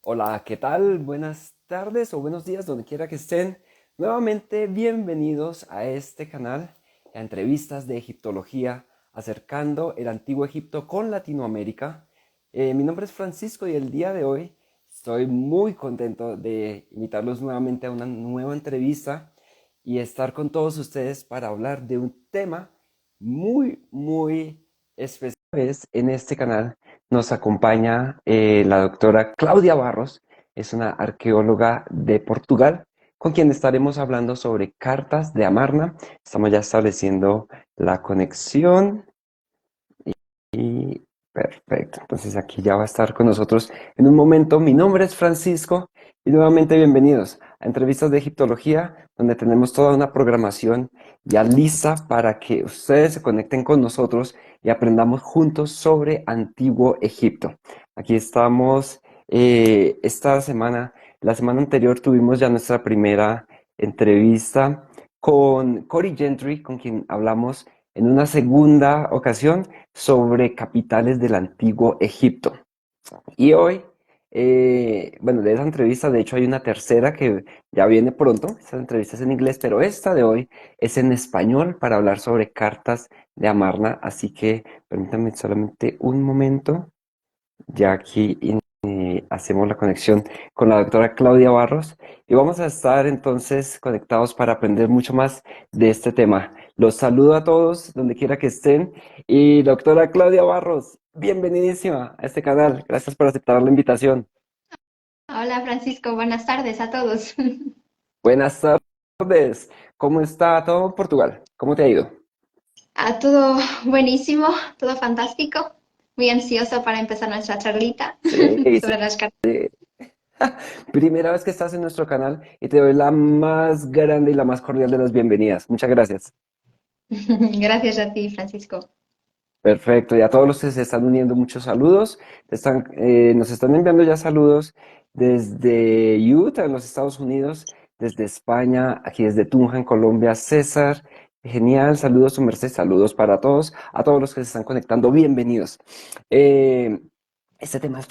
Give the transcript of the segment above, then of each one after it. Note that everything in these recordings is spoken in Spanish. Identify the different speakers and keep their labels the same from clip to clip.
Speaker 1: Hola, ¿qué tal? Buenas tardes o buenos días, donde quiera que estén. Nuevamente, bienvenidos a este canal, a entrevistas de egiptología, acercando el antiguo Egipto con Latinoamérica. Mi nombre es Francisco y el día de hoy estoy muy contento de invitarlos nuevamente a una nueva entrevista y estar con todos ustedes para hablar de un tema muy especial. En este canal nos acompaña la doctora Claudia Barros, es una arqueóloga de Portugal, con quien estaremos hablando sobre cartas de Amarna. Estamos ya estableciendo la conexión y perfecto. Entonces aquí ya va a estar con nosotros en un momento. Mi nombre es Francisco y nuevamente bienvenidos a Entrevistas de Egiptología, donde tenemos toda una programación ya lista para que ustedes se conecten con nosotros y aprendamos juntos sobre Antiguo Egipto. Aquí estamos esta semana. La semana anterior tuvimos ya nuestra primera entrevista con Cory Gentry, con quien hablamos en una segunda ocasión sobre capitales del antiguo Egipto. Y hoy, bueno, de esa entrevista, de hecho hay una tercera que ya viene pronto. Esta entrevista es en inglés, pero esta de hoy es en español para hablar sobre cartas de Amarna. Así que permítanme solamente un momento. Ya aquí hacemos la conexión con la doctora Claudia Barros y vamos a estar entonces conectados para aprender mucho más de este tema. Los saludo a todos donde quiera que estén y doctora Claudia Barros, bienvenidísima a este canal. Gracias por aceptar la invitación.
Speaker 2: Hola Francisco, buenas tardes a todos.
Speaker 1: Buenas tardes. ¿Cómo está todo en Portugal? ¿Cómo te ha ido?
Speaker 2: Todo buenísimo, todo fantástico. Muy ansiosa para empezar nuestra charlita
Speaker 1: Sí,
Speaker 2: sobre las cartas.
Speaker 1: sí. Primera vez que estás en nuestro canal y te doy la más grande y la más cordial de las bienvenidas. Muchas gracias.
Speaker 2: Gracias a ti, Francisco.
Speaker 1: Perfecto, y a todos los que se están uniendo, muchos saludos. Nos están enviando ya saludos desde Utah, en los Estados Unidos, desde España, aquí desde Tunja, en Colombia, César. Genial, saludos, su merced, saludos para todos, a todos los que se están conectando, bienvenidos. Eh, este tema es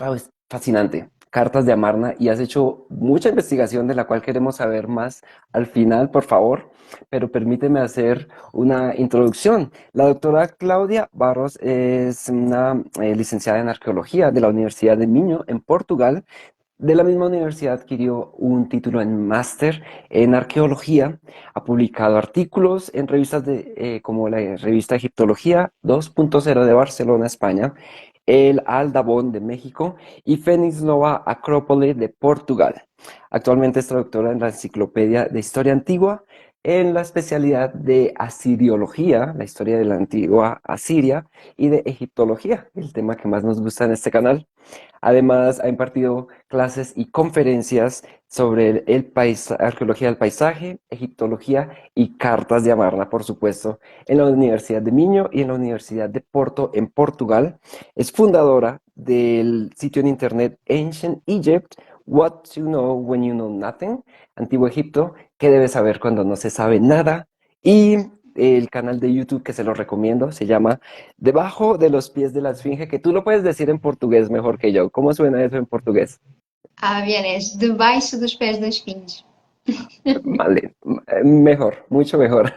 Speaker 1: fascinante, cartas de Amarna, y has hecho mucha investigación de la cual queremos saber más al final, por favor, pero permíteme hacer una introducción. La doctora Claudia Barros es una licenciada en arqueología de la Universidad de Minho, en Portugal. De la misma universidad adquirió un título en máster en arqueología, ha publicado artículos en revistas como la revista Egiptología 2.0 de Barcelona, España, el Aldabón de México y Fénix Nova Acrópole de Portugal. Actualmente es traductora en la Enciclopedia de Historia Antigua en la especialidad de Asiriología, la historia de la antigua Asiria, y de Egiptología, el tema que más nos gusta en este canal. Además, ha impartido clases y conferencias sobre arqueología del paisaje, egiptología y cartas de Amarna, por supuesto, en la Universidad de Minho y en la Universidad de Porto, en Portugal. Es fundadora del sitio en internet Ancient Egypt, What to Know When You Know Nothing, Antiguo Egipto, qué debes saber cuando no se sabe nada. Y el canal de YouTube que se lo recomiendo se llama Debajo de los pies de la esfinge, que tú lo puedes decir en portugués mejor que yo. ¿Cómo suena eso en portugués?
Speaker 2: Bien, es debaixo dos pés das esfinge.
Speaker 1: Vale, mejor, mucho mejor.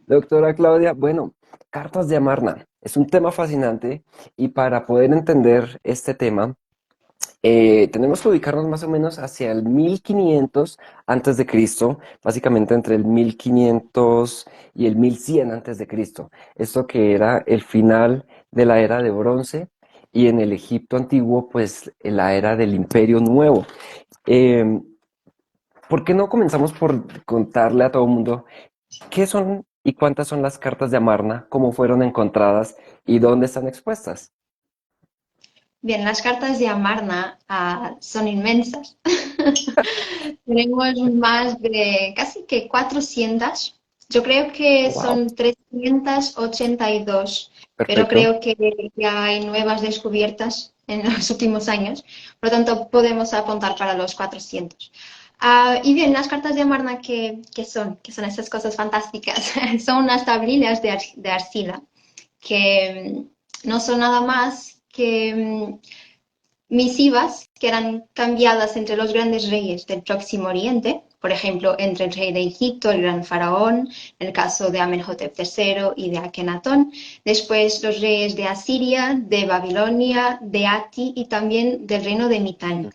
Speaker 1: Doctora Claudia, bueno, cartas de Amarna es un tema fascinante y para poder entender este tema, tenemos que ubicarnos más o menos hacia el 1500 antes de Cristo, básicamente entre el 1500 y el 1100 antes de Cristo. Esto que era el final de la era de bronce y en el Egipto antiguo, pues la era del Imperio Nuevo. Eh, ¿Por qué no comenzamos por contarle a todo el mundo qué son y cuántas son las cartas de Amarna, cómo fueron encontradas y dónde están expuestas?
Speaker 2: Bien, las cartas de Amarna son inmensas. Tenemos más de casi que 400. Yo creo que
Speaker 1: Wow,
Speaker 2: son 382, pero
Speaker 1: perfecto.
Speaker 2: creo que ya hay nuevas descubiertas en los últimos años. Por lo tanto, podemos apuntar para los 400. Y bien, las cartas de Amarna, ¿qué son esas cosas fantásticas? Son unas tablillas de arcilla que no son nada más que misivas que eran cambiadas entre los grandes reyes del Próximo Oriente, por ejemplo, entre el rey de Egipto, el gran faraón, en el caso de Amenhotep III y de Akenatón, después los reyes de Asiria, de Babilonia, de Ati y también del reino de Mitanni.
Speaker 1: Mm,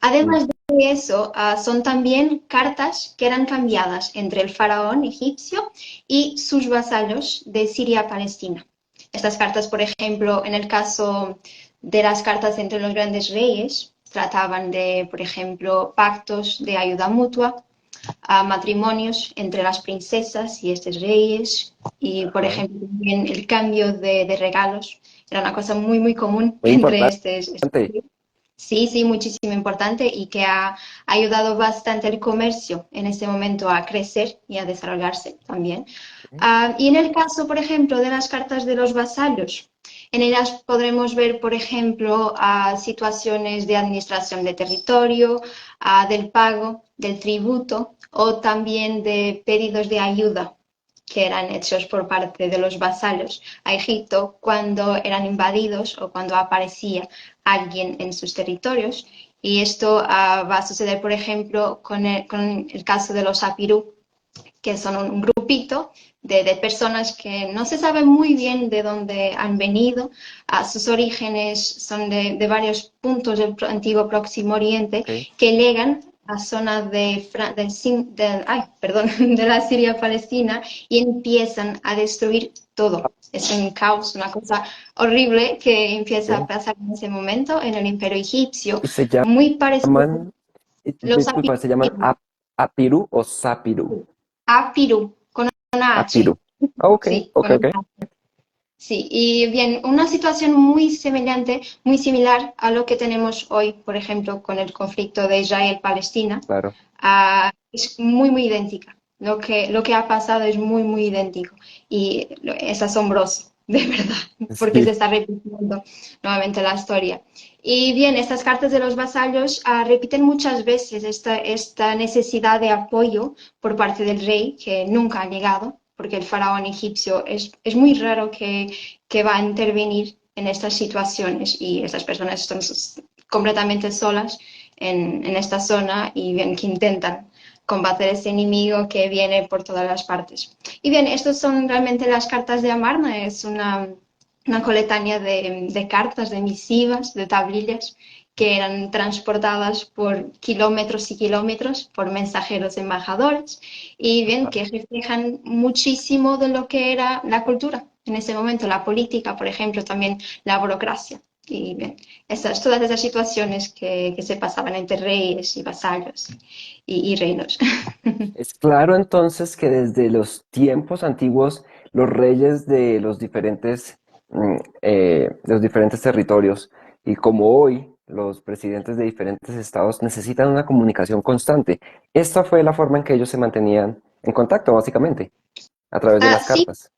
Speaker 2: Además de eso, son también cartas que eran cambiadas entre el faraón egipcio y sus vasallos de Siria-Palestina. Estas cartas, por ejemplo, en el caso de las cartas entre los grandes reyes, trataban de, por ejemplo, pactos de ayuda mutua, a matrimonios entre las princesas y estos reyes, y, por
Speaker 1: ajá.
Speaker 2: ejemplo, también el cambio de regalos. Era una cosa muy, muy común
Speaker 1: Muy
Speaker 2: entre
Speaker 1: importante.
Speaker 2: estos. Sí, sí, muchísimo importante y que ha ayudado bastante el comercio en este momento a crecer y a desarrollarse también. Y en el caso, por ejemplo, de las cartas de los vasallos, en ellas podremos ver, por ejemplo, situaciones de administración de territorio, del pago, del tributo o también de pedidos de ayuda que eran hechos por parte de los vasallos a Egipto cuando eran invadidos o cuando aparecía alguien en sus territorios. Y esto va a suceder, por ejemplo, con el caso de los apirú, que son un grupito de personas que no se sabe muy bien de dónde han venido. Sus orígenes son de varios puntos del antiguo Próximo Oriente
Speaker 1: Ok.
Speaker 2: que llegan a zona perdón, de la Siria Palestina y empiezan a destruir todo. Es un caos, una cosa horrible que empieza a
Speaker 1: Ok.
Speaker 2: pasar en ese momento en el Imperio Egipcio,
Speaker 1: Y se
Speaker 2: muy parecido a
Speaker 1: llaman,
Speaker 2: los
Speaker 1: disculpa, se llaman Apiru o Sapiru.
Speaker 2: Apirú, con una H.
Speaker 1: Apiru. Ah, ok,
Speaker 2: Sí,
Speaker 1: ok,
Speaker 2: con
Speaker 1: ok.
Speaker 2: una H. Sí, y bien, una situación muy semejante, muy similar a lo que tenemos hoy, por ejemplo, con el conflicto de Israel-Palestina,
Speaker 1: Claro.
Speaker 2: es muy, muy idéntica. Lo que ha pasado es muy, muy idéntico y es asombroso, de verdad, porque se
Speaker 1: Sí.
Speaker 2: está repitiendo nuevamente la historia. Y bien, estas cartas de los vasallos repiten muchas veces esta necesidad de apoyo por parte del rey, que nunca ha llegado, porque el faraón egipcio es muy raro que va a intervenir en estas situaciones y estas personas están completamente solas en esta zona y bien que intentan combater este enemigo que viene por todas las partes. Y bien, estas son realmente las cartas de Amarna, es una coletánea de cartas, de misivas, de tablillas que eran transportadas por kilómetros y kilómetros por mensajeros embajadores y bien que reflejan muchísimo de lo que era la cultura en ese momento, la política, por ejemplo, también la burocracia. Y bien, todas esas situaciones que se pasaban entre reyes y vasallos y reinos.
Speaker 1: Es claro entonces que desde los tiempos antiguos los reyes de los diferentes territorios y como hoy los presidentes de diferentes estados necesitan una comunicación constante. Esta fue la forma en que ellos se mantenían en contacto, básicamente, a través de las
Speaker 2: Sí,
Speaker 1: cartas.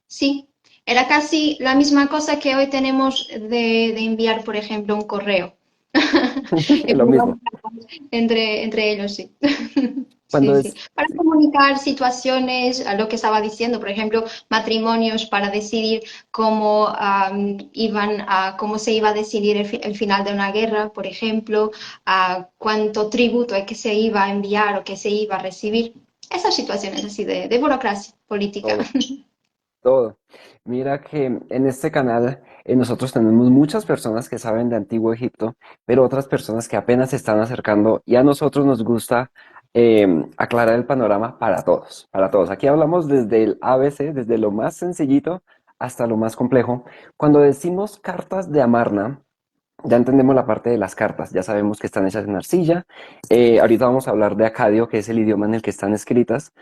Speaker 2: sí, era casi la misma cosa que hoy tenemos de enviar, por ejemplo, un correo.
Speaker 1: Lo mismo.
Speaker 2: Entre ellos, sí. Sí,
Speaker 1: Cuando
Speaker 2: sí.
Speaker 1: es,
Speaker 2: Para comunicar situaciones, a lo que estaba diciendo, por ejemplo, matrimonios para decidir cómo se iba a decidir el final de una guerra, por ejemplo, cuánto tributo es que se iba a enviar o que se iba a recibir. Esas situaciones así de burocracia política.
Speaker 1: todo. Todo. Mira que en este canal nosotros tenemos muchas personas que saben de Antiguo Egipto, pero otras personas que apenas se están acercando y a nosotros nos gusta aclarar el panorama para todos, para todos. Aquí hablamos desde el ABC, desde lo más sencillito hasta lo más complejo. Cuando decimos cartas de Amarna, ya entendemos la parte de las cartas, ya sabemos que están hechas en arcilla. Ahorita vamos a hablar de acadio, que es el idioma en el que están escritas,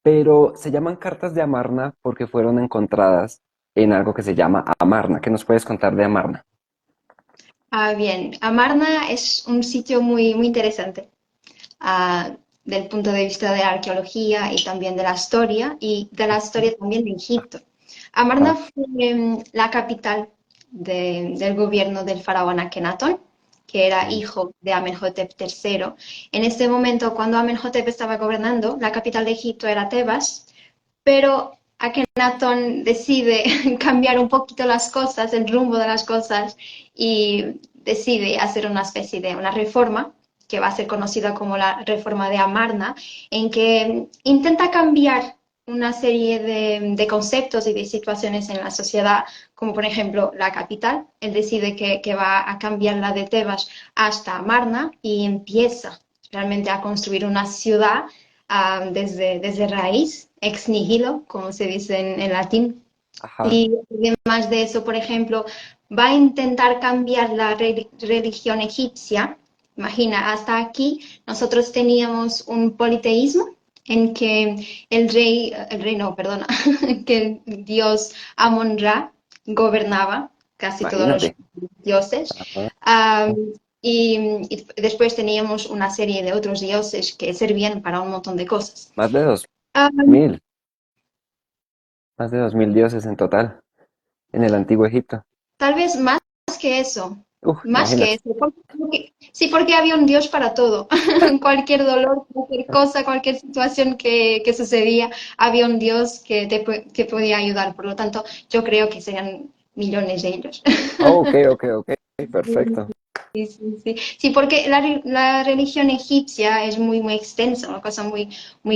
Speaker 1: pero se llaman cartas de Amarna porque fueron encontradas en algo que se llama Amarna. ¿Qué nos puedes contar de Amarna?
Speaker 2: Bien, Amarna es un sitio muy, muy interesante del punto de vista de la arqueología y también de la historia y de la historia también de Egipto. Amarna
Speaker 1: Ajá.
Speaker 2: fue la capital del gobierno del faraón Akenatón, que era
Speaker 1: Mm.
Speaker 2: hijo de Amenhotep III. En este momento, cuando Amenhotep estaba gobernando, la capital de Egipto era Tebas, pero Akhenaton decide cambiar un poquito las cosas, el rumbo de las cosas y decide hacer una especie de una reforma que va a ser conocida como la reforma de Amarna, en que intenta cambiar una serie de conceptos y de situaciones en la sociedad, como por ejemplo la capital. Él decide que va a cambiarla de Tebas hasta Amarna y empieza realmente a construir una ciudad desde raíz, ex nihilo, como se dice en latín.
Speaker 1: Ajá.
Speaker 2: Y además de eso, por ejemplo, va a intentar cambiar la religión egipcia. Imagina, hasta aquí nosotros teníamos un politeísmo en que el rey no, perdona, que el dios Amon-Ra gobernaba casi todos los
Speaker 1: Imagínate.
Speaker 2: dioses.
Speaker 1: Ajá.
Speaker 2: Um, y después teníamos una serie de otros dioses que servían para un montón de cosas.
Speaker 1: Más de dos
Speaker 2: Um,
Speaker 1: mil, más de 2000 dioses en total en el antiguo Egipto.
Speaker 2: Tal vez más que eso, más que
Speaker 1: Imagínate.
Speaker 2: eso. Sí, porque había un Dios para todo. Cualquier dolor, cualquier cosa, cualquier situación que sucedía, había un Dios que podía ayudar. Por lo tanto, yo creo que serían millones de ellos.
Speaker 1: Oh, ok, ok, ok. Perfecto.
Speaker 2: Sí, sí, sí. Sí, porque la religión egipcia es muy extensa, una cosa muy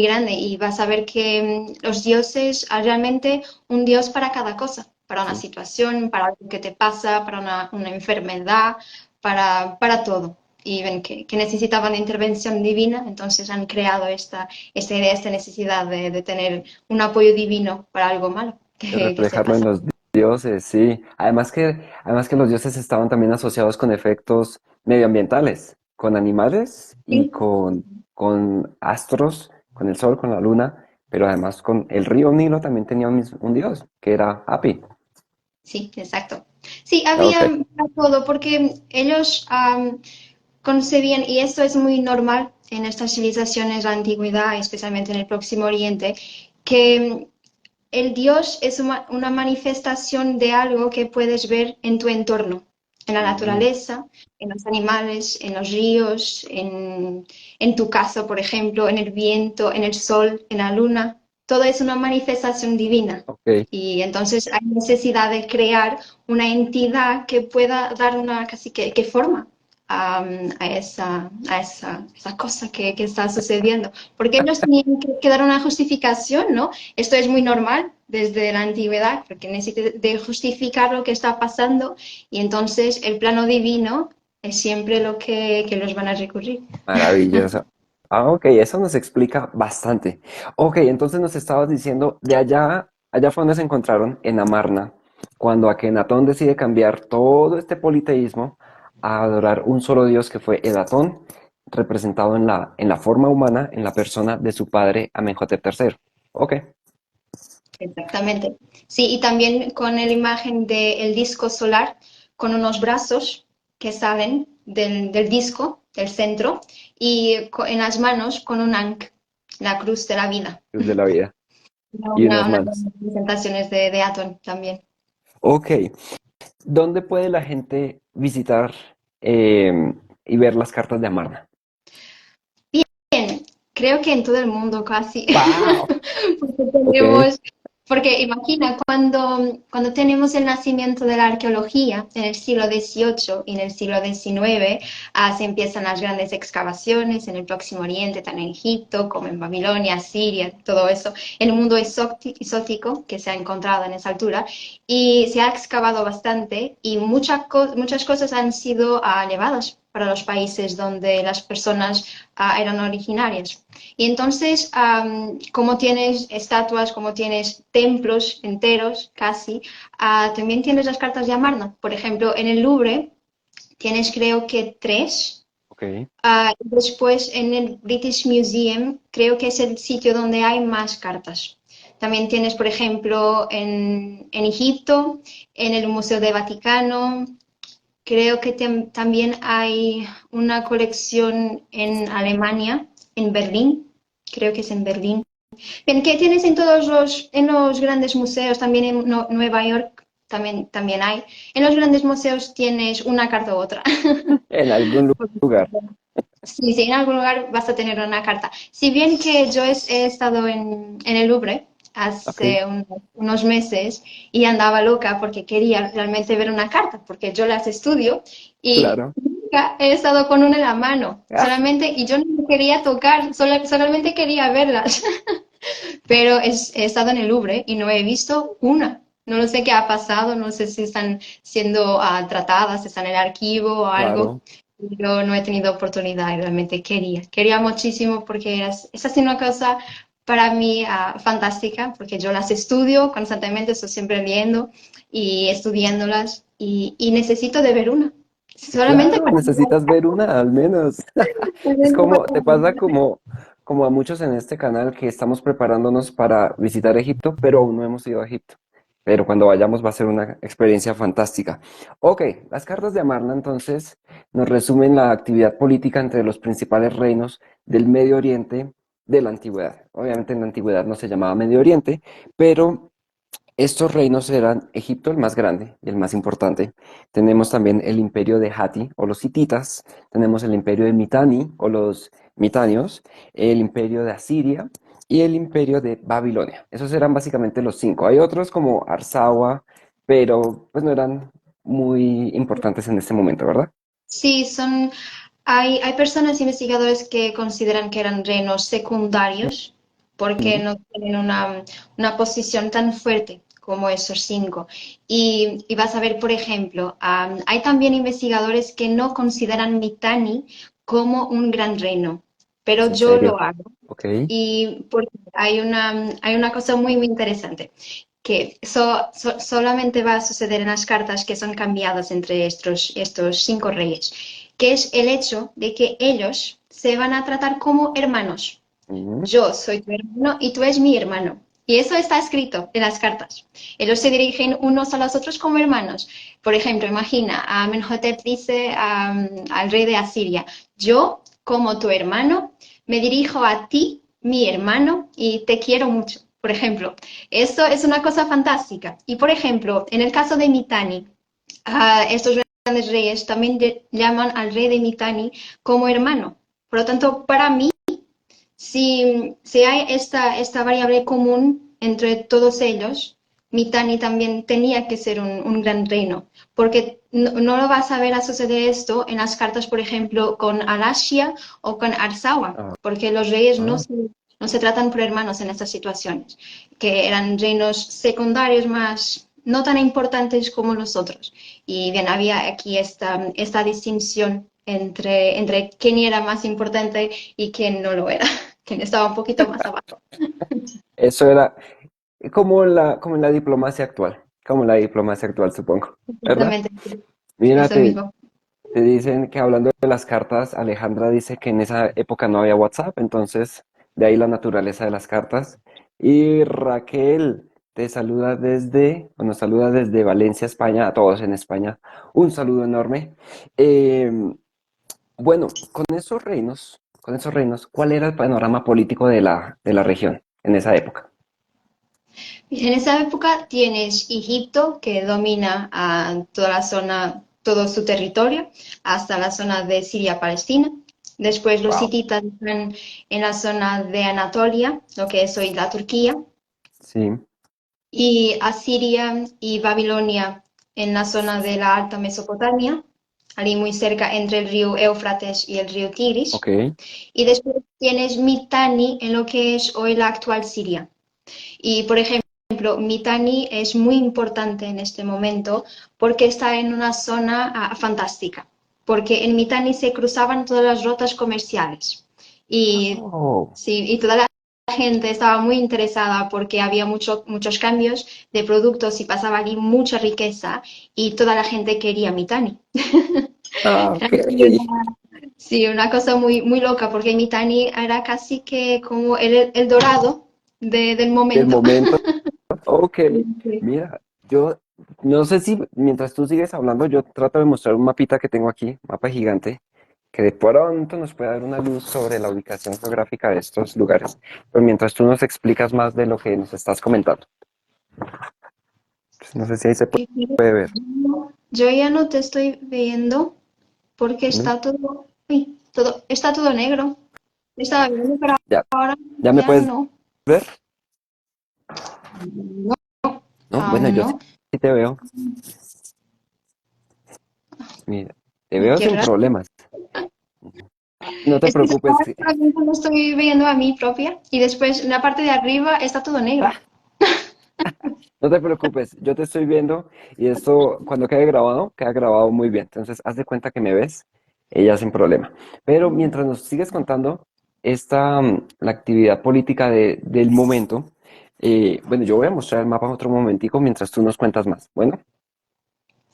Speaker 2: grande, y vas a ver que los dioses hay realmente un dios para cada cosa, para una
Speaker 1: Sí.
Speaker 2: situación, para algo que te pasa, para una enfermedad, para todo. Y ven que necesitaban de intervención divina, entonces han creado esta idea, esta necesidad de tener un apoyo divino para algo malo
Speaker 1: De
Speaker 2: que se
Speaker 1: reflejarlo en
Speaker 2: pasa.
Speaker 1: los dioses, sí. Además que los dioses estaban también asociados con efectos medioambientales, con animales y
Speaker 2: Sí,
Speaker 1: con astros, con el sol, con la luna, pero además con el río Nilo también tenía un dios, que era Hapi.
Speaker 2: sí, exacto. Sí,
Speaker 1: Ok.
Speaker 2: había para todo, porque ellos concebían, y esto es muy normal en estas civilizaciones de la antigüedad, especialmente en el Próximo Oriente, que el Dios es una manifestación de algo que puedes ver en tu entorno, en la
Speaker 1: Mm,
Speaker 2: naturaleza, en los animales, en los ríos, en tu casa, por ejemplo, en el viento, en el sol, en la luna. Todo es una manifestación divina.
Speaker 1: ok.
Speaker 2: Y entonces hay necesidad de crear una entidad que pueda dar una casi que forma esa cosa que está sucediendo. Porque ellos tenían que dar una justificación, ¿no? Esto es muy normal desde la antigüedad, porque necesitan de justificar lo que está pasando y entonces el plano divino es siempre lo que los van a recurrir.
Speaker 1: Maravilloso. Ah, ok, eso nos explica bastante. Ok, entonces nos estabas diciendo, de allá fue donde se encontraron, en Amarna, cuando Akenatón decide cambiar todo este politeísmo a adorar un solo Dios que fue Edatón, representado en la forma humana, en la persona de su padre Amenhotep III. Ok,
Speaker 2: Exactamente. Sí, y también con la imagen del disco solar, con unos brazos que salen del disco, del centro, y en las manos con un ankh, la cruz de la vida.
Speaker 1: Luz de la vida y
Speaker 2: Una de
Speaker 1: manos.
Speaker 2: las representaciones de Atón también.
Speaker 1: Ok, ¿dónde puede la gente visitar y ver las cartas de Amarna?
Speaker 2: Bien, creo que en todo el mundo casi,
Speaker 1: ¡Wow!
Speaker 2: porque
Speaker 1: Ok.
Speaker 2: porque imagina, cuando tenemos el nacimiento de la arqueología en el siglo XVIII y en el siglo XIX, se empiezan las grandes excavaciones en el Próximo Oriente, tanto en Egipto como en Babilonia, Siria, todo eso, en un mundo exótico que se ha encontrado en esa altura, y se ha excavado bastante y muchas cosas han sido llevadas para los países donde las personas eran originarias. Y entonces, como tienes estatuas, como tienes templos enteros casi, también tienes las cartas de Amarna. Por ejemplo, en el Louvre tienes creo que tres.
Speaker 1: Ok.
Speaker 2: Después en el British Museum creo que es el sitio donde hay más cartas. También tienes, por ejemplo, en Egipto, en el Museo del Vaticano. Creo que también hay una colección en Alemania, en Berlín. Creo que es en Berlín. Bien, ¿qué tienes en los grandes museos? También en Nueva York también hay. En los grandes museos tienes una carta u otra.
Speaker 1: En algún lugar.
Speaker 2: Sí, sí, en algún lugar vas a tener una carta. Si bien que yo he estado en el Louvre,
Speaker 1: Ok,
Speaker 2: hace unos meses y andaba loca porque quería realmente ver una carta, porque yo las estudio y
Speaker 1: claro.
Speaker 2: nunca he estado con una en la mano,
Speaker 1: Ah,
Speaker 2: solamente, y yo no quería tocar, solamente quería verlas, pero he estado en el Louvre y no he visto una. No lo sé qué ha pasado, no sé si están siendo tratadas, están en el archivo o algo.
Speaker 1: claro.
Speaker 2: Yo no he tenido oportunidad y realmente quería muchísimo porque es así una cosa para mí fantástica, porque yo las estudio constantemente, estoy siempre leyendo y estudiándolas y necesito de ver una, solamente
Speaker 1: Claro,
Speaker 2: para
Speaker 1: necesitas ver una al menos. Es como, te pasa
Speaker 2: ver.
Speaker 1: como a muchos en este canal que estamos preparándonos para visitar Egipto, pero aún no hemos ido a Egipto. Pero cuando vayamos va a ser una experiencia fantástica. Ok, las cartas de Amarna entonces nos resumen la actividad política entre los principales reinos del Medio Oriente de la antigüedad. Obviamente en la antigüedad no se llamaba Medio Oriente, pero estos reinos eran Egipto el más grande y el más importante. Tenemos también el imperio de Hatti o los hititas, tenemos el imperio de Mitanni o los mitanios, el imperio de Asiria y el imperio de Babilonia. Esos eran básicamente los cinco. Hay otros como Arsawa, pero pues no eran muy importantes en este momento, ¿verdad?
Speaker 2: Sí, hay personas investigadores que consideran que eran reinos secundarios porque
Speaker 1: Ujú.
Speaker 2: no tienen una posición tan fuerte como esos cinco. Y vas a ver, por ejemplo, hay también investigadores que no consideran Mitanni como un gran reino,
Speaker 1: ¿Es
Speaker 2: pero
Speaker 1: en
Speaker 2: yo lo
Speaker 1: serio?
Speaker 2: hago.
Speaker 1: Ok.
Speaker 2: Y hay una cosa muy, muy interesante, que solamente va a suceder en las cartas que son cambiadas entre estos cinco reyes, que es el hecho de que ellos se van a tratar como hermanos.
Speaker 1: Ujú.
Speaker 2: Yo soy tu hermano y tú eres mi hermano. Y eso está escrito en las cartas. Ellos se dirigen unos a los otros como hermanos. Por ejemplo, imagina, Amenhotep dice al rey de Asiria, yo, como tu hermano, me dirijo a ti, mi hermano, y te quiero mucho. Por ejemplo, esto es una cosa fantástica. Y por ejemplo, en el caso de Mitanni, estos grandes reyes también llaman al rey de Mitanni como hermano. Por lo tanto, para mí, si hay esta variable común entre todos ellos, Mitanni también tenía que ser un gran reino, porque no lo vas a ver a suceder esto en las cartas, por ejemplo, con Al-Ashia o con Arsawa,
Speaker 1: Ah,
Speaker 2: porque los reyes
Speaker 1: ah.
Speaker 2: no se tratan por hermanos en estas situaciones, que eran reinos secundarios más, no tan importantes como los otros. Y bien, había aquí esta distinción entre quién era más importante y quién no lo era, quién estaba un poquito más abajo.
Speaker 1: Eso era como la diplomacia actual, como la diplomacia actual, supongo, ¿verdad?
Speaker 2: Exactamente,
Speaker 1: Mira,
Speaker 2: eso mismo.
Speaker 1: te dicen que hablando de las cartas, Alejandra dice que en esa época no había WhatsApp, entonces de ahí la naturaleza de las cartas. Y Raquel te saluda bueno, saluda desde Valencia, España, a todos en España. Un saludo enorme. Eh, bueno, con esos reinos, ¿cuál era el panorama político de de la región en esa época?
Speaker 2: En esa época tienes Egipto, que domina toda la zona, todo su territorio, hasta la zona de Siria-Palestina. Después los
Speaker 1: Wow.
Speaker 2: hititas están en la zona de Anatolia, lo que es hoy la Turquía,
Speaker 1: Sí,
Speaker 2: y Asiria y Babilonia en la zona de la Alta Mesopotamia, allí muy cerca entre el río Éufrates y el río Tigris.
Speaker 1: ok.
Speaker 2: Y después tienes Mitanni en lo que es hoy la actual Siria. Y, por ejemplo, Mitanni es muy importante en este momento porque está en una zona fantástica, porque en Mitanni se cruzaban todas las rutas comerciales y,
Speaker 1: Oh,
Speaker 2: sí, y toda la gente estaba muy interesada porque había muchos cambios de productos y pasaba allí mucha riqueza y toda la gente quería Mitanni.
Speaker 1: ah, ok.
Speaker 2: Sí, una cosa muy, muy loca, porque Mitanni era casi que como el dorado del
Speaker 1: Del
Speaker 2: momento.
Speaker 1: momento. Ok,
Speaker 2: Sí.
Speaker 1: mira, yo no sé si mientras tú sigues hablando, yo trato de mostrar un mapita que tengo aquí, mapa gigante, que de pronto nos puede dar una luz sobre la ubicación geográfica de estos lugares. Pero mientras tú nos explicas más de lo que nos estás comentando, pues no sé si ahí se puede ver,
Speaker 2: Yo ya no te estoy viendo porque
Speaker 1: ¿no?
Speaker 2: está todo, uy, está todo negro. Estaba viendo, pero
Speaker 1: Ya,
Speaker 2: ahora
Speaker 1: ya me
Speaker 2: ya
Speaker 1: puedes
Speaker 2: no.
Speaker 1: ver.
Speaker 2: No,
Speaker 1: ¿no? Bueno,
Speaker 2: aún
Speaker 1: yo sí
Speaker 2: no.
Speaker 1: te veo. Mira, te veo
Speaker 2: Qué
Speaker 1: sin
Speaker 2: raro.
Speaker 1: problemas. No te
Speaker 2: Es que
Speaker 1: preocupes.
Speaker 2: ahora mismo no estoy viendo a mí propia y después en la parte de arriba está todo negro.
Speaker 1: No te preocupes, yo te estoy viendo y esto cuando queda grabado muy bien. Entonces, haz de cuenta que me ves, ella sin problema. Pero mientras nos sigues contando la actividad política del momento, bueno, yo voy a mostrar el mapa otro momentico mientras tú nos cuentas más. Bueno,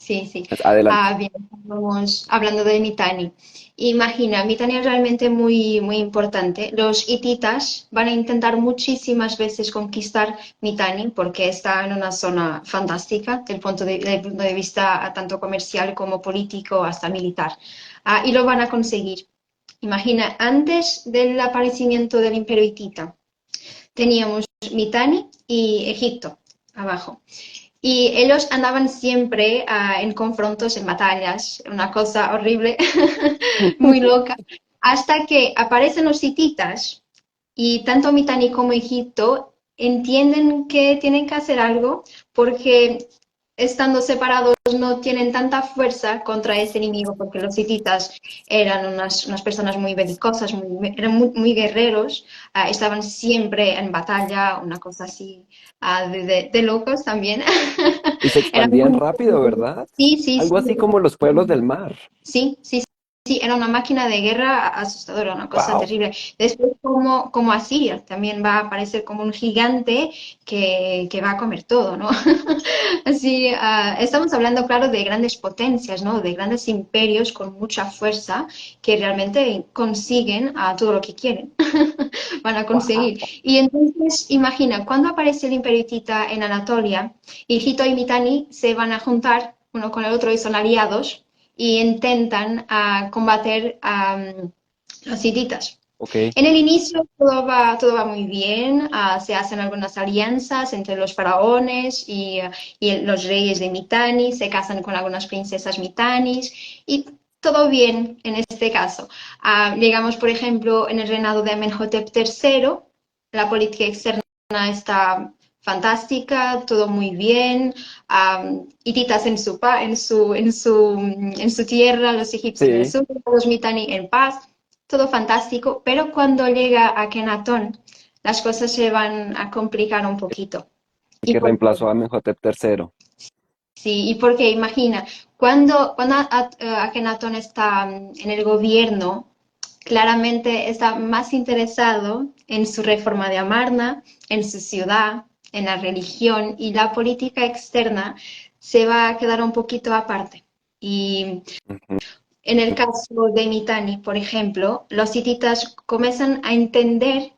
Speaker 2: Sí, sí.
Speaker 1: pues adelante.
Speaker 2: Bien, estamos hablando de Mitanni. Imagina, Mitanni es realmente muy, muy importante. Los hititas van a intentar muchísimas veces conquistar Mitanni porque está en una zona fantástica desde el punto de vista tanto comercial como político hasta militar. Y lo van a conseguir. Imagina, antes del aparecimiento del Imperio Hitita, teníamos Mitanni y Egipto abajo. Y ellos andaban siempre en confrontos, en batallas, una cosa horrible, muy loca, hasta que aparecen los hititas y tanto Mitanni como Egipto entienden que tienen que hacer algo porque estando separados no tienen tanta fuerza contra ese enemigo porque los hititas eran unas personas muy belicosas, eran muy guerreros, estaban siempre en batalla, una cosa así de locos también.
Speaker 1: Y se
Speaker 2: Eran
Speaker 1: expandían
Speaker 2: muy...
Speaker 1: rápido, ¿verdad?
Speaker 2: Sí, sí,
Speaker 1: Algo
Speaker 2: sí.
Speaker 1: así como los pueblos del mar.
Speaker 2: Sí, sí, sí, era una máquina de guerra asustadora, una cosa
Speaker 1: Wow.
Speaker 2: terrible. Después, como Asiria, también va a aparecer como un gigante que va a comer todo, ¿no? Así, estamos hablando, claro, de grandes potencias, ¿no? De grandes imperios con mucha fuerza que realmente consiguen todo lo que quieren. Van a conseguir. Y entonces, imagina, cuando aparece el imperio hitita en Anatolia, Egipto y Mitanni se van a juntar uno con el otro y son aliados y intentan combater a los hititas.
Speaker 1: Ok.
Speaker 2: En el inicio todo va muy bien, se hacen algunas alianzas entre los faraones y los reyes de Mitanni, se casan con algunas princesas mitanis y todo bien en este caso. Llegamos, por ejemplo, en el reinado de Amenhotep III, la política externa está fantástica, todo muy bien, hititas en su tierra, los egipcios en el
Speaker 1: Sí.
Speaker 2: sur, los Mitanni en paz, todo fantástico, pero cuando llega a Akenatón, las cosas se van a complicar un poquito.
Speaker 1: El
Speaker 2: ¿Y
Speaker 1: que
Speaker 2: por qué?
Speaker 1: reemplazó a Amenhotep III.
Speaker 2: Sí, y porque imagina, cuando Akenatón está en el gobierno, claramente está más interesado en su reforma de Amarna, en su ciudad, en la religión y la política externa se va a quedar un poquito aparte. Y
Speaker 1: Ujú.
Speaker 2: en el caso de Mitanni, por ejemplo, los hititas comienzan a entender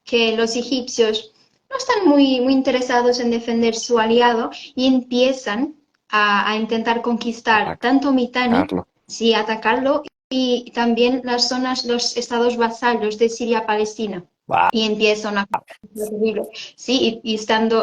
Speaker 2: que los egipcios no están muy, muy interesados en defender su aliado y empiezan a intentar conquistar tanto Mitanni,
Speaker 1: Atacarlo.
Speaker 2: sí, atacarlo, y también las zonas, los estados vasallos de Siria-Palestina.
Speaker 1: Wow.
Speaker 2: Y empieza una cosa terrible. Sí, y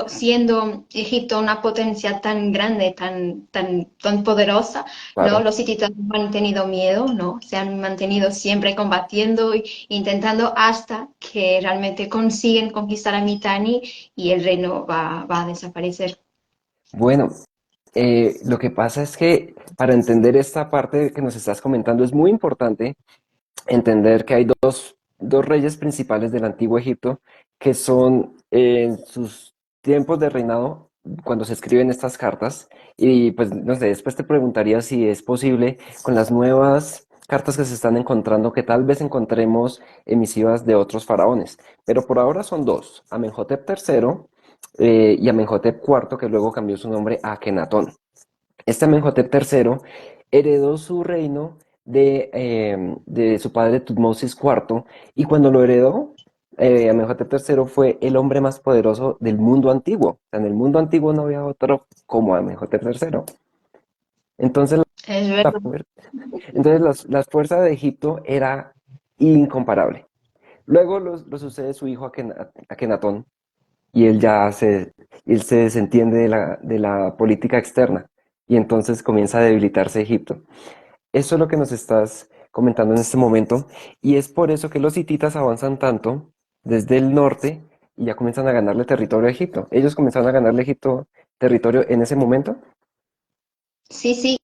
Speaker 2: siendo Egipto una potencia tan grande, tan poderosa, ¿no?
Speaker 1: Claro.
Speaker 2: Los hititas no han tenido miedo, ¿no? Se han mantenido siempre combatiendo e intentando hasta que realmente consiguen conquistar a Mitanni y el reino va a desaparecer.
Speaker 1: Bueno, lo que pasa es que para entender esta parte que nos estás comentando es muy importante entender que hay dos reyes principales del antiguo Egipto que son en sus tiempos de reinado cuando se escriben estas cartas. Y pues no sé, después te preguntaría si es posible con las nuevas cartas que se están encontrando que tal vez encontremos emisivas de otros faraones. Pero por ahora son dos, Amenhotep III y Amenhotep IV, que luego cambió su nombre a Akenatón. Este Amenhotep III heredó su reino de su padre Tutmosis IV y cuando lo heredó, Amenhotep III fue el hombre más poderoso del mundo antiguo. O sea, en el mundo antiguo no había otro como Amenhotep III. Entonces,
Speaker 2: Es
Speaker 1: la,
Speaker 2: verdad.
Speaker 1: fuer- entonces las fuerzas de Egipto era incomparable. Luego lo sucede su hijo Akenatón y él se desentiende de la política externa y entonces comienza a debilitarse Egipto. Eso es lo que nos estás comentando en este momento y es por eso que los hititas avanzan tanto desde el norte y ya comienzan a ganarle territorio a Egipto. Ellos comenzaron a ganarle a Egipto territorio en ese momento.
Speaker 2: Sí, sí,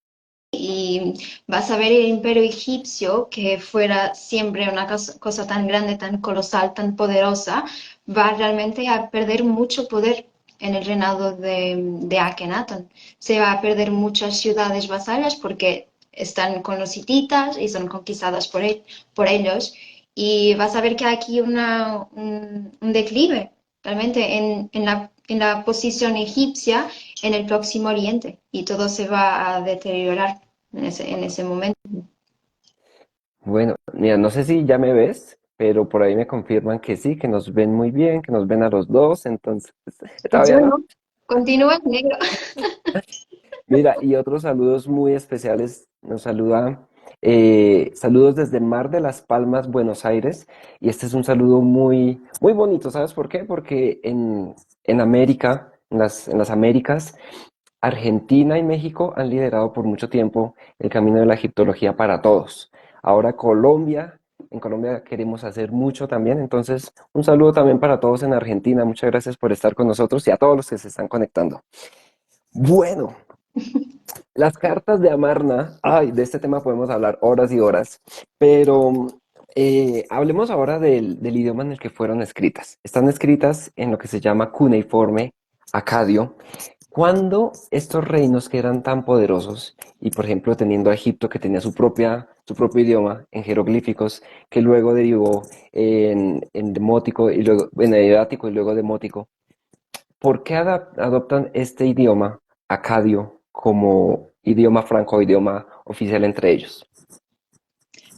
Speaker 2: y vas a ver el imperio egipcio, que fuera siempre una cosa tan grande, tan colosal, tan poderosa, va realmente a perder mucho poder en el reinado de Akenatón. Se va a perder muchas ciudades vasallas porque están con los hititas y son conquistadas por ellos. Y vas a ver que hay aquí un declive realmente en la posición egipcia en el Próximo Oriente y todo se va a deteriorar en ese momento.
Speaker 1: Bueno, mira, no sé si ya me ves, pero por ahí me confirman que sí, que nos ven muy bien, que nos ven a los dos, entonces,
Speaker 2: Yo
Speaker 1: todavía no.
Speaker 2: no. Continúa en negro.
Speaker 1: Mira, y otros saludos muy especiales. Nos saluda, saludos desde Mar de las Palmas, Buenos Aires. Y este es un saludo muy, muy bonito. ¿Sabes por qué? Porque en América, en las Américas, Argentina y México han liderado por mucho tiempo el camino de la egiptología para todos. Ahora Colombia, en Colombia queremos hacer mucho también. Entonces, un saludo también para todos en Argentina. Muchas gracias por estar con nosotros y a todos los que se están conectando. Bueno, las cartas de Amarna, ay, de este tema podemos hablar horas y horas, pero hablemos ahora del idioma en el que fueron escritas. Están escritas en lo que se llama cuneiforme acadio. Cuando estos reinos que eran tan poderosos, y por ejemplo teniendo a Egipto que tenía su propio idioma en jeroglíficos, que luego derivó en demótico y luego en hierático y luego demótico, ¿por qué adoptan este idioma acadio como idioma franco o idioma oficial entre ellos?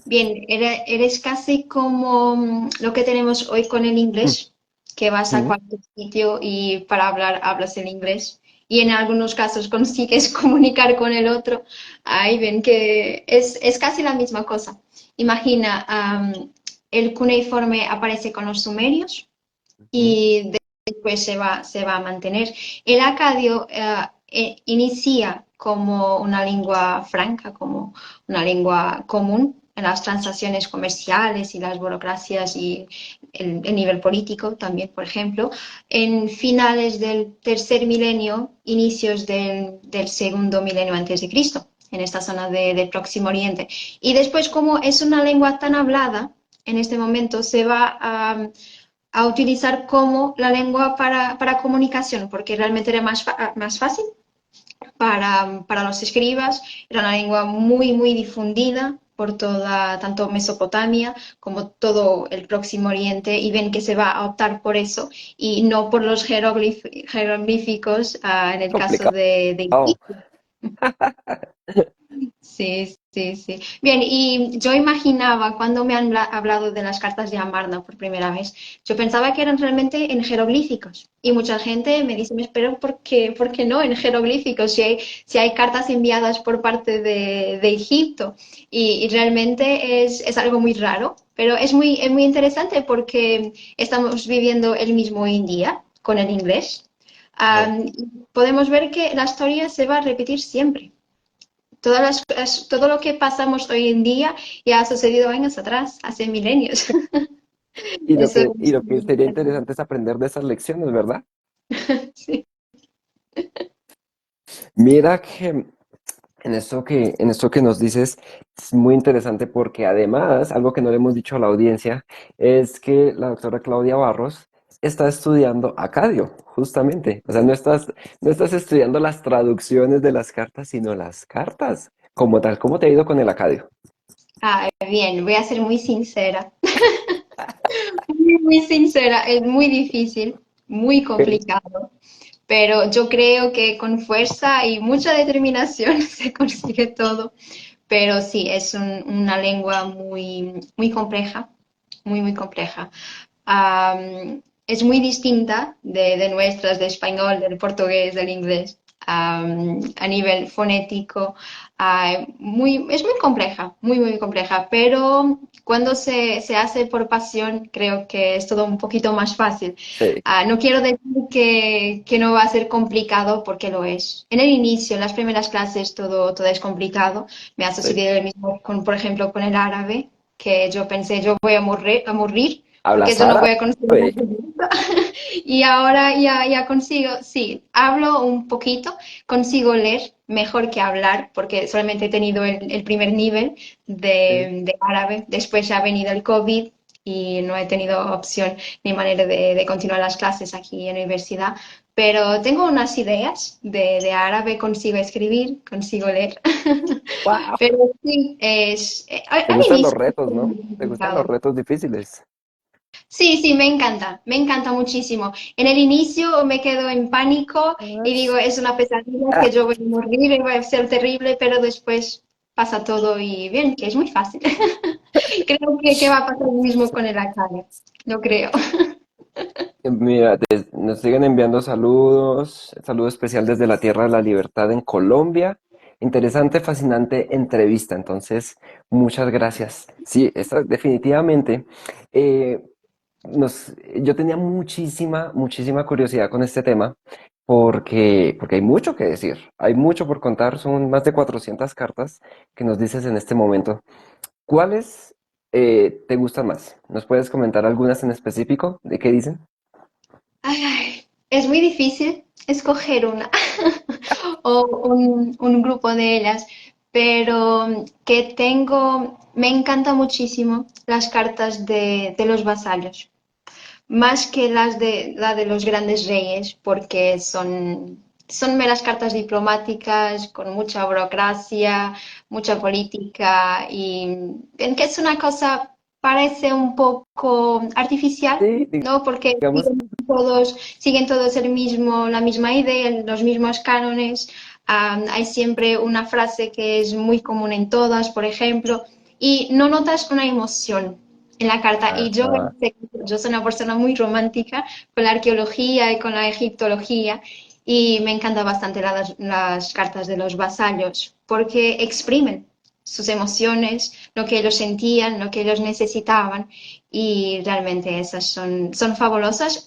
Speaker 2: Bien, eres casi como lo que tenemos hoy con el
Speaker 1: Mm,
Speaker 2: inglés, que vas a
Speaker 1: mm,
Speaker 2: cualquier sitio y para hablar hablas el inglés. Y en algunos casos consigues comunicar con el otro. Ahí ven que es casi la misma cosa. Imagina, el cuneiforme aparece con los sumerios
Speaker 1: mm.
Speaker 2: y después se va a mantener. El acadio inicia como una lengua franca, como una lengua común en las transacciones comerciales y las burocracias y el nivel político también, por ejemplo, en finales del tercer milenio, inicios del segundo milenio antes de Cristo, en esta zona de Próximo Oriente. Y después, como es una lengua tan hablada, en este momento se va a utilizar como la lengua para comunicación, porque realmente era más fácil para los escribas, era una lengua muy, muy difundida por toda, tanto Mesopotamia como todo el Próximo Oriente, y ven que se va a optar por eso y no por los jeroglíficos en el caso
Speaker 1: Complicado.
Speaker 2: de Egipto. Sí, sí, sí. Bien, y yo imaginaba cuando me han hablado de las cartas de Amarna por primera vez, yo pensaba que eran realmente en jeroglíficos. Y mucha gente me dice, pero por qué no en jeroglíficos? Si hay cartas enviadas por parte de Egipto. Y realmente es algo muy raro, pero es muy interesante porque estamos viviendo el mismo hoy en día con el inglés.
Speaker 1: Oh.
Speaker 2: Podemos ver que la historia se va a repetir siempre. Todo lo que pasamos hoy en día ya ha sucedido años atrás, hace milenios. Eso
Speaker 1: Y
Speaker 2: es
Speaker 1: lo que sería interesante es aprender de esas lecciones, ¿verdad?
Speaker 2: sí.
Speaker 1: Mira que en esto que nos dices es muy interesante porque además, algo que no le hemos dicho a la audiencia, es que la doctora Claudia Barros está estudiando acadio, justamente. O sea, no estás estudiando las traducciones de las cartas, sino las cartas como tal. ¿Cómo te ha ido con el acadio?
Speaker 2: Bien, voy a ser muy sincera. Muy sincera, es muy difícil, muy
Speaker 1: Ok.
Speaker 2: complicado, pero yo creo que con fuerza y mucha determinación se consigue todo. Pero sí, es una lengua muy, muy compleja, muy, muy compleja. Es muy distinta de nuestras, de español, del portugués, del inglés, a nivel fonético. Es muy compleja, muy, muy compleja, pero cuando se hace por pasión, creo que es todo un poquito más fácil.
Speaker 1: Sí,
Speaker 2: No quiero decir que no va a ser complicado porque lo es. En el inicio, en las primeras clases, todo es complicado. Me ha
Speaker 1: sí.
Speaker 2: sucedido lo mismo, con, por ejemplo, con el árabe, que yo pensé, yo voy a morir porque
Speaker 1: ¿Hablas
Speaker 2: yo no voy a conseguir
Speaker 1: árabe?
Speaker 2: y ahora ya consigo, sí, hablo un poquito, consigo leer mejor que hablar, porque solamente he tenido el primer nivel
Speaker 1: Sí.
Speaker 2: de árabe, después ya ha venido el COVID y no he tenido opción ni manera de continuar las clases aquí en la universidad, pero tengo unas ideas de árabe, consigo escribir, consigo leer,
Speaker 1: ¡Wow!
Speaker 2: pero sí,
Speaker 1: ¿Te
Speaker 2: al
Speaker 1: gustan los
Speaker 2: inicio
Speaker 1: retos,
Speaker 2: es
Speaker 1: no?
Speaker 2: muy
Speaker 1: ¿Te gustan los
Speaker 2: complicado.
Speaker 1: retos difíciles?
Speaker 2: Sí, sí, me encanta muchísimo. En el inicio me quedo en pánico y digo, es una pesadilla que yo voy a morir y va a ser terrible, pero después pasa todo y bien, que es muy fácil. Creo que va a pasar lo mismo con el Acario, no creo.
Speaker 1: Mira, nos siguen enviando saludos, saludo especial desde la Tierra de la Libertad en Colombia. Interesante, fascinante entrevista, entonces muchas gracias. Sí, esta, definitivamente. eh, yo tenía muchísima curiosidad con este tema porque hay mucho que decir, hay mucho por contar, son más de 400 cartas que nos dices en este momento. ¿Cuáles te gustan más? ¿Nos puedes comentar algunas en específico de qué dicen?
Speaker 2: Ay, es muy difícil escoger una o un grupo de ellas, pero que tengo, me encanta muchísimo las cartas de los vasallos. Más que la de los grandes reyes, porque son meras cartas diplomáticas, con mucha burocracia, mucha política, y ven que es una cosa, parece un poco artificial,
Speaker 1: Sí,
Speaker 2: ¿no? Porque
Speaker 1: digamos,
Speaker 2: siguen todos la misma idea, los mismos cánones. Hay siempre una frase que es muy común en todas, por ejemplo, y no notas una emoción en la carta. Y yo,
Speaker 1: ajá,
Speaker 2: yo soy una persona muy romántica con la arqueología y con la egiptología y me encantan bastante las cartas de los vasallos porque exprimen sus emociones, lo que ellos sentían, lo que ellos necesitaban y realmente esas son fabulosas.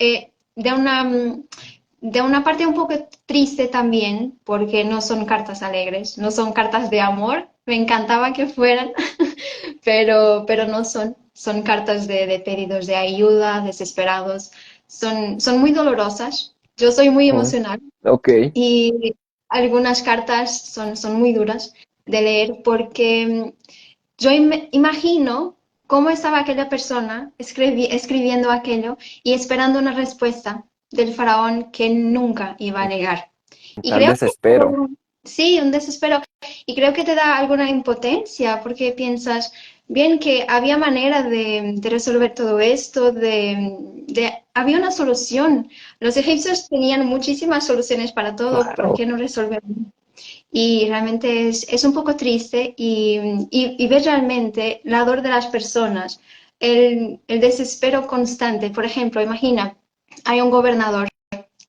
Speaker 2: De una parte un poco triste también, porque no son cartas alegres, no son cartas de amor, me encantaba que fueran, pero no son. Son cartas de pedidos de ayuda, desesperados. Son muy dolorosas. Yo soy muy
Speaker 1: ujú,
Speaker 2: emocional
Speaker 1: ok,
Speaker 2: y algunas cartas son muy duras de leer porque yo imagino cómo estaba aquella persona escribiendo aquello y esperando una respuesta del faraón que nunca iba a llegar. Y
Speaker 1: tal
Speaker 2: creo que
Speaker 1: desespero.
Speaker 2: sí, un desespero. Y creo que te da alguna impotencia porque piensas, bien, que había manera de resolver todo esto, había una solución. Los egipcios tenían muchísimas soluciones para todo, ¿por
Speaker 1: Claro.
Speaker 2: qué no resolverlo? Y realmente es un poco triste y ver realmente la dor de las personas, el desespero constante. Por ejemplo, imagina, hay un gobernador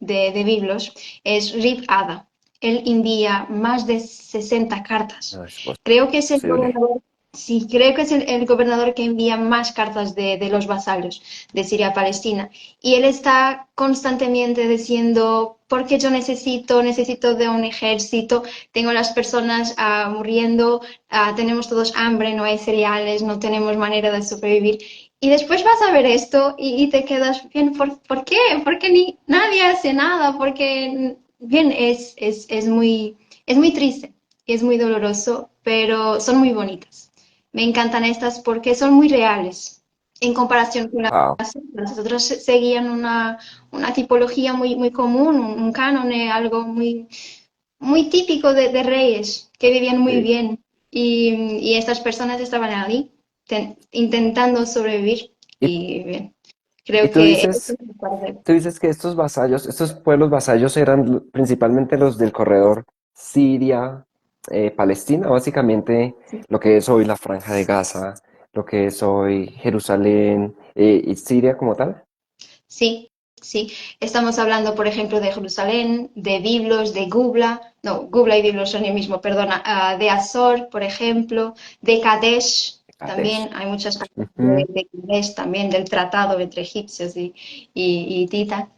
Speaker 2: de Biblos, es Rib Ada. Él envía más de 60 cartas.
Speaker 1: No es
Speaker 2: Creo que es el
Speaker 1: posible.
Speaker 2: gobernador, sí, creo que es el gobernador que envía más cartas de los vasallos de Siria a Palestina. Y él está constantemente diciendo, porque yo necesito de un ejército, tengo las personas muriendo, tenemos todos hambre, no hay cereales, no tenemos manera de sobrevivir. Y después vas a ver esto y te quedas bien, ¿por qué? Porque nadie hace nada, porque bien, es muy triste, es muy doloroso, pero son muy bonitas. Me encantan estas porque son muy reales en comparación con
Speaker 1: Wow.
Speaker 2: las otras seguían una tipología muy común, un canon, algo muy típico de reyes que vivían muy
Speaker 1: Sí.
Speaker 2: bien y estas personas estaban ahí intentando sobrevivir
Speaker 1: Y,
Speaker 2: y bien,
Speaker 1: y
Speaker 2: creo que eso es parte.
Speaker 1: tú dices que estos vasallos, estos pueblos vasallos eran principalmente los del corredor Siria, Palestina, básicamente lo que es hoy la Franja de Gaza, lo que es hoy Jerusalén, y Siria como tal.
Speaker 2: Sí, sí. Estamos hablando, por ejemplo, de Jerusalén, de Biblos, de Gubla, no, Gubla y Biblos son el mismo, perdona, de Azor, por ejemplo, de Kadesh,
Speaker 1: Kadesh.
Speaker 2: también hay muchas cartas
Speaker 1: Ujú.
Speaker 2: de Kadesh, también del tratado entre egipcios y Tita.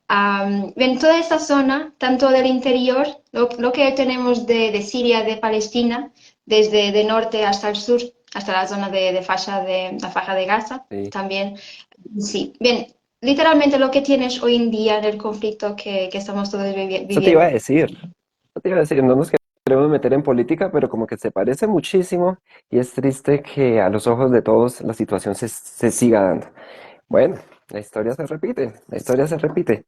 Speaker 2: En toda esta zona, tanto del interior, lo que tenemos de Siria, de Palestina, desde de norte hasta el sur, hasta la zona de la faja de Gaza
Speaker 1: Sí.
Speaker 2: también. Sí, bien, literalmente lo que tienes hoy en día en el conflicto que estamos todos
Speaker 1: Eso te iba a
Speaker 2: viviendo.
Speaker 1: decir. Eso te iba a decir, no nos queremos meter en política, pero como que se parece muchísimo y es triste que a los ojos de todos la situación se siga dando. Bueno, la historia se repite, la historia se repite.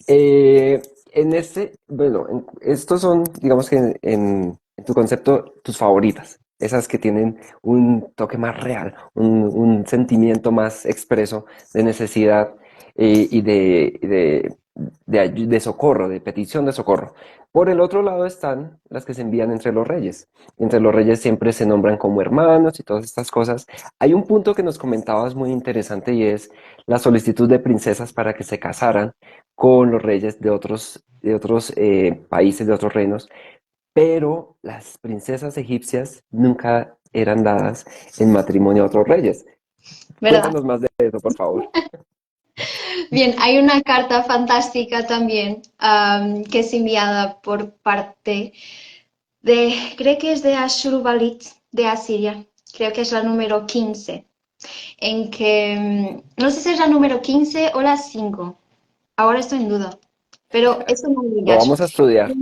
Speaker 1: En este, bueno, estos son, digamos que en tu concepto, tus favoritas, esas que tienen un toque más real, un sentimiento más expreso de necesidad y de socorro, de petición de socorro. Por el otro lado están las que se envían entre los reyes. Entre los reyes siempre se nombran como hermanos y todas estas cosas. Hay un punto que nos comentabas muy interesante y es la solicitud de princesas para que se casaran con los reyes de otros países, de otros reinos, pero las princesas egipcias nunca eran dadas en matrimonio a otros reyes.
Speaker 2: ¿Verdad?
Speaker 1: Cuéntanos más de eso, por favor.
Speaker 2: Bien, hay una carta fantástica también que es enviada por parte creo que es de Ashurbanipal de Asiria, creo que es la número 15, en que, no sé si es la número 15 o la 5, ahora estoy en duda, pero es una de
Speaker 1: Lo
Speaker 2: ellas.
Speaker 1: vamos a estudiar.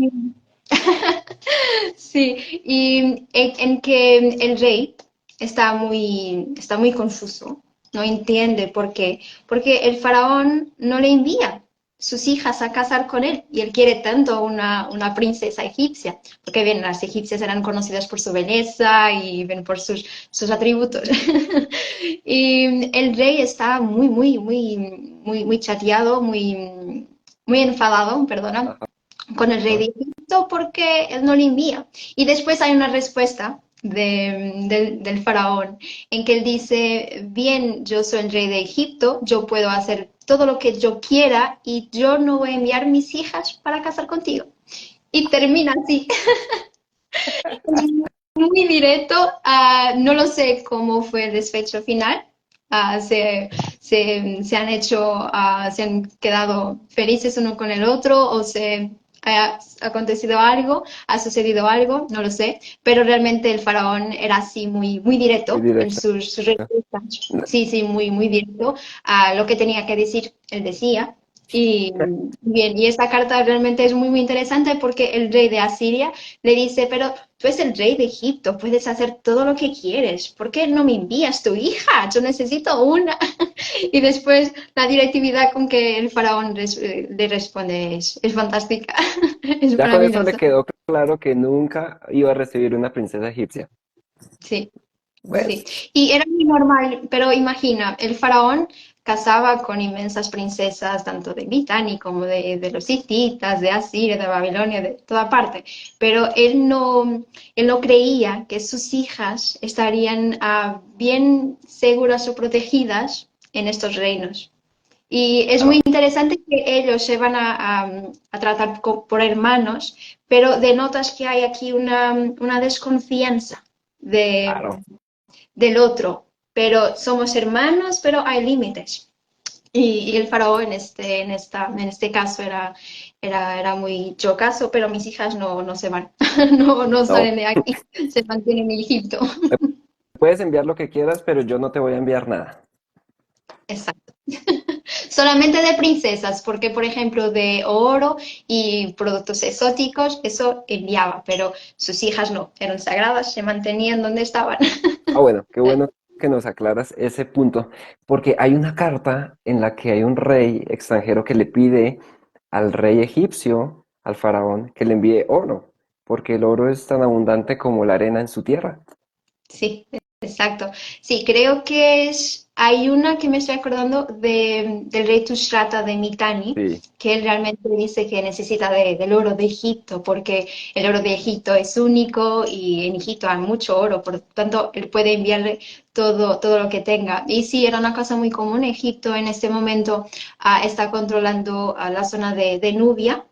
Speaker 2: Sí, y en que el rey está muy confuso, no entiende por qué, porque el faraón no le envía sus hijas a casar con él y él quiere tanto una princesa egipcia, porque bien, las egipcias eran conocidas por su belleza y bien, por sus atributos. Y el rey está muy chateado, muy enfadado, perdona,
Speaker 1: Ajá.
Speaker 2: con el rey de Egipto porque él no le envía. Y después hay una respuesta del faraón en que él dice, bien, yo soy el rey de Egipto, yo puedo hacer todo lo que yo quiera y yo no voy a enviar mis hijas para casar contigo. Y termina así, muy directo. No lo sé cómo fue el desfecho final. Ah, se han hecho, se han quedado felices uno con el otro o se ha acontecido algo, ha sucedido algo, no lo sé, pero realmente el faraón era así muy
Speaker 1: Muy
Speaker 2: directo en
Speaker 1: directa.
Speaker 2: sus respuestas. Sí, sí, muy directo. Lo que tenía que decir, él decía. Y bien, y esta carta realmente es muy interesante porque el rey de Asiria le dice, pero tú eres el rey de Egipto, puedes hacer todo lo que quieres. ¿Por qué no me envías tu hija? Yo necesito una. Y después la directividad con que el faraón le responde es fantástica, es
Speaker 1: Ya con eso le
Speaker 2: maravillosa.
Speaker 1: quedó claro que nunca iba a recibir una princesa egipcia.
Speaker 2: Sí.
Speaker 1: Bueno,
Speaker 2: Sí, y era muy normal, pero imagina, el faraón casaba con inmensas princesas, tanto de Mitanni como de los hititas, de Asiria, de Babilonia, de toda parte, pero él no creía que sus hijas estarían bien seguras o protegidas en estos reinos. Y es muy
Speaker 1: claro,
Speaker 2: interesante que ellos se van a tratar por hermanos, pero denotas que hay aquí una desconfianza
Speaker 1: claro.
Speaker 2: del otro, pero somos hermanos, pero hay límites. Y el faraón en este caso era muy chocazo, pero mis hijas no se van, no
Speaker 1: No,
Speaker 2: salen de aquí, se mantienen en Egipto.
Speaker 1: puedes enviar lo que quieras, pero yo no te voy a enviar nada.
Speaker 2: Exacto. Solamente de princesas, porque por ejemplo de oro y productos exóticos, eso enviaba, pero sus hijas no, eran sagradas, se mantenían donde estaban.
Speaker 1: Ah, bueno, qué bueno que nos aclaras ese punto, porque hay una carta en la que hay un rey extranjero que le pide al rey egipcio, al faraón, que le envíe oro, porque el oro es tan abundante como la arena en su tierra.
Speaker 2: Sí, exacto. Sí, creo que hay una que me estoy acordando del rey Tushratta de Mitanni,
Speaker 1: Sí,
Speaker 2: que él realmente dice que necesita del oro de Egipto, porque el oro de Egipto es único y en Egipto hay mucho oro, por lo tanto, él puede enviarle todo lo que tenga. Y sí, era una cosa muy común. Egipto en este momento está controlando la zona de Nubia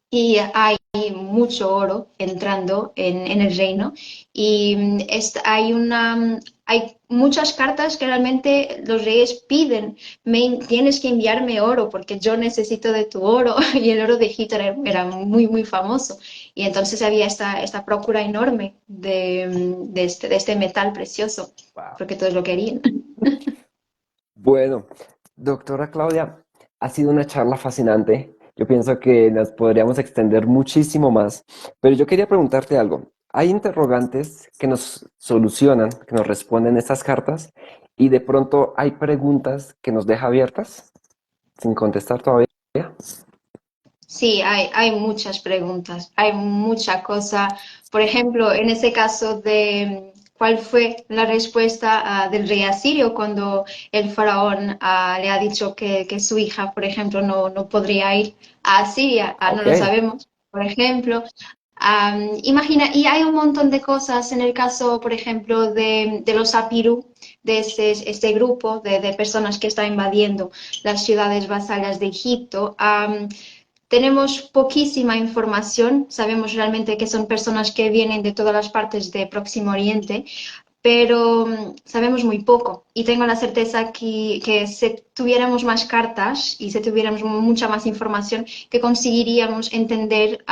Speaker 2: y hay mucho oro entrando en el reino y hay hay muchas cartas que realmente los reyes piden, tienes que enviarme oro porque yo necesito de tu oro y el oro de Egipto era muy, muy famoso. Y entonces había esta procura enorme de este metal precioso
Speaker 1: Wow.
Speaker 2: porque todos lo querían.
Speaker 1: Bueno, doctora Claudia, ha sido una charla fascinante. Yo pienso que nos podríamos extender muchísimo más, pero yo quería preguntarte algo. Hay interrogantes que nos solucionan, que nos responden estas cartas, y de pronto hay preguntas que nos deja abiertas sin contestar todavía.
Speaker 2: Sí, hay muchas preguntas, hay mucha cosa. Por ejemplo, en ese caso de cuál fue la respuesta del rey asirio cuando el faraón le ha dicho que su hija, por ejemplo, no podría ir a Asiria. No
Speaker 1: Ok,
Speaker 2: lo sabemos, por ejemplo. Imagina, y hay un montón de cosas en el caso, por ejemplo, de los Apirú, de este grupo de personas que está invadiendo las ciudades vasallas de Egipto. Tenemos poquísima información, sabemos realmente que son personas que vienen de todas las partes de Próximo Oriente, pero sabemos muy poco y tengo la certeza que si tuviéramos más cartas y si tuviéramos mucha más información, que conseguiríamos entender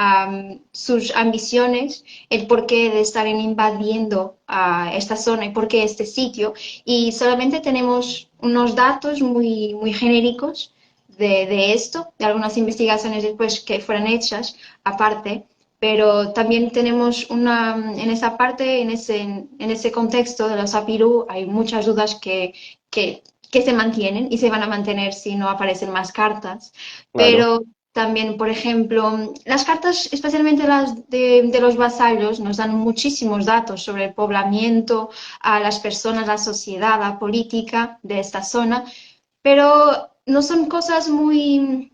Speaker 2: sus ambiciones, el porqué de estar invadiendo esta zona y por qué este sitio. Y solamente tenemos unos datos muy, muy genéricos de esto, de algunas investigaciones después que fueran hechas aparte, pero también tenemos en esa parte, en ese contexto de los Apirú, hay muchas dudas que se mantienen y se van a mantener si no aparecen más cartas,
Speaker 1: claro.
Speaker 2: pero también, por ejemplo, las cartas, especialmente las de los vasallos, nos dan muchísimos datos sobre el poblamiento, a las personas, la sociedad, la política de esta zona, pero no son cosas muy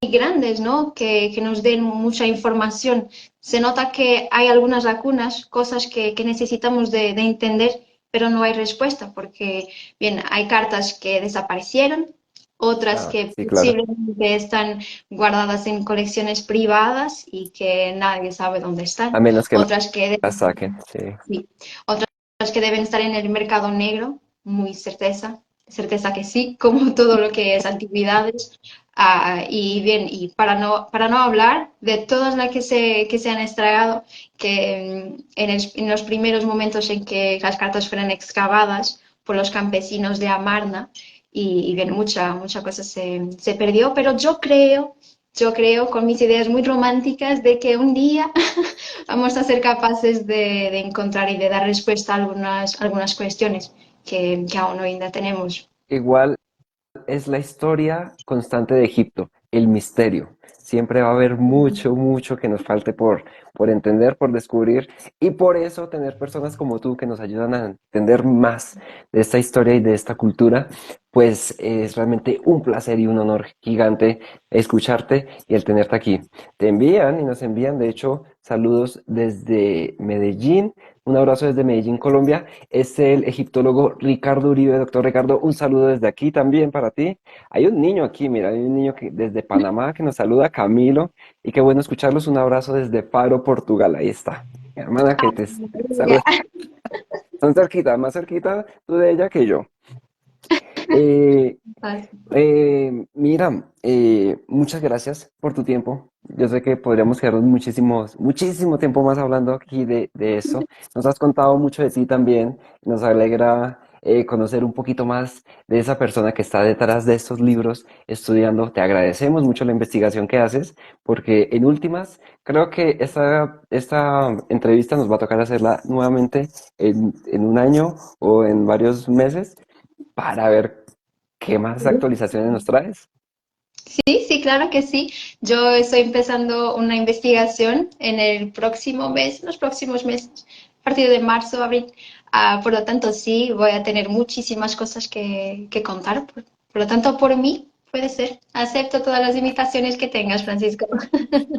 Speaker 2: grandes, ¿no? Que nos den mucha información. Se nota que hay algunas lagunas, cosas que necesitamos de entender, pero no hay respuesta, porque, bien, hay cartas que desaparecieron, otras
Speaker 1: Ah,
Speaker 2: que
Speaker 1: sí, claro.
Speaker 2: posiblemente están guardadas en colecciones privadas y que nadie sabe dónde
Speaker 1: A
Speaker 2: están,
Speaker 1: menos que
Speaker 2: otras que
Speaker 1: la saquen, sí.
Speaker 2: sí. Otras que deben estar en el mercado negro, muy certeza que sí, como todo lo que es antigüedades. Y bien, y para no hablar de todas las que se han estragado, que en los primeros momentos en que las cartas fueron excavadas por los campesinos de Amarna, y bien, mucha cosa se perdió, pero yo creo con mis ideas muy románticas de que un día vamos a ser capaces de encontrar y de dar respuesta a algunas cuestiones que aún hoy no tenemos.
Speaker 1: Igual es la historia constante de Egipto, el misterio. Siempre va a haber mucho, mucho que nos falte por entender, por descubrir, y por eso tener personas como tú que nos ayudan a entender más de esta historia y de esta cultura, pues es realmente un placer y un honor gigante escucharte y el tenerte aquí. Te envían y nos envían, de hecho, saludos desde Medellín. Un abrazo desde Medellín, Colombia. Es el egiptólogo Ricardo Uribe. Doctor Ricardo, un saludo desde aquí también para ti. Hay un niño aquí, mira, hay un niño desde Panamá que nos saluda, Camilo, y qué bueno escucharlos. Un abrazo desde Paro, Portugal. Ahí está. Mi hermana que te
Speaker 2: Ya.
Speaker 1: saluda. Están cerquita, más cerquita tú de ella que yo. Eh, Mira, muchas gracias por tu tiempo. Yo sé que podríamos quedarnos muchísimo tiempo más hablando aquí de eso. Nos has contado mucho de ti también. Nos alegra conocer un poquito más de esa persona que está detrás de estos libros estudiando. Te agradecemos mucho la investigación que haces, porque en últimas, creo que esta entrevista nos va a tocar hacerla nuevamente en un año o en varios meses para ver qué más actualizaciones nos traes.
Speaker 2: Sí, sí, claro que sí. Yo estoy empezando una investigación en el próximo mes, los próximos meses, a partir de marzo, abril. Por lo tanto, sí, voy a tener muchísimas cosas que contar. Por lo tanto, por mí, puede ser. Acepto todas las invitaciones que tengas, Francisco.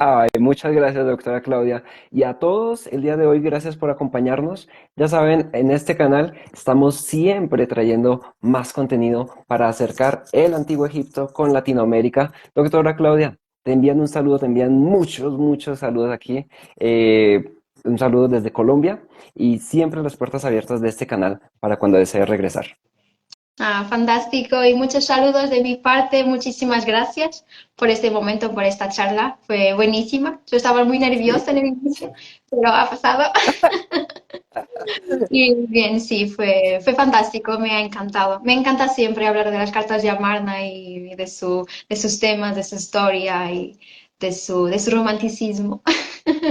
Speaker 1: Ay, muchas gracias, doctora Claudia. Y a todos, el día de hoy, gracias por acompañarnos. Ya saben, en este canal estamos siempre trayendo más contenido para acercar el antiguo Egipto con Latinoamérica. Doctora Claudia, te envían un saludo, te envían muchos saludos aquí. un saludo desde Colombia y siempre las puertas abiertas de este canal para cuando desee regresar.
Speaker 2: Fantástico y muchos saludos de mi parte. Muchísimas gracias por este momento, por esta charla. Fue buenísima. Yo estaba muy
Speaker 1: Sí,
Speaker 2: nerviosa en el inicio, pero ha pasado. Y bien, sí, fue fantástico, me ha encantado. Me encanta siempre hablar de las cartas de Amarna y de sus temas, de su historia y de su romanticismo.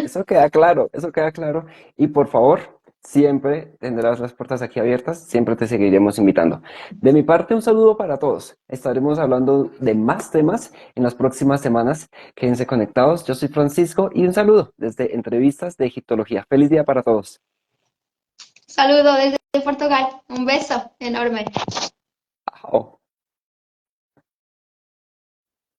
Speaker 1: eso queda claro, eso queda claro. Y por favor, siempre tendrás las puertas aquí abiertas, siempre te seguiremos invitando. De mi parte, un saludo para todos. Estaremos hablando de más temas en las próximas semanas. Quédense conectados. Yo soy Francisco y un saludo desde Entrevistas de Egiptología. Feliz día para todos.
Speaker 2: Saludo desde Portugal. Un beso enorme.
Speaker 1: Chao.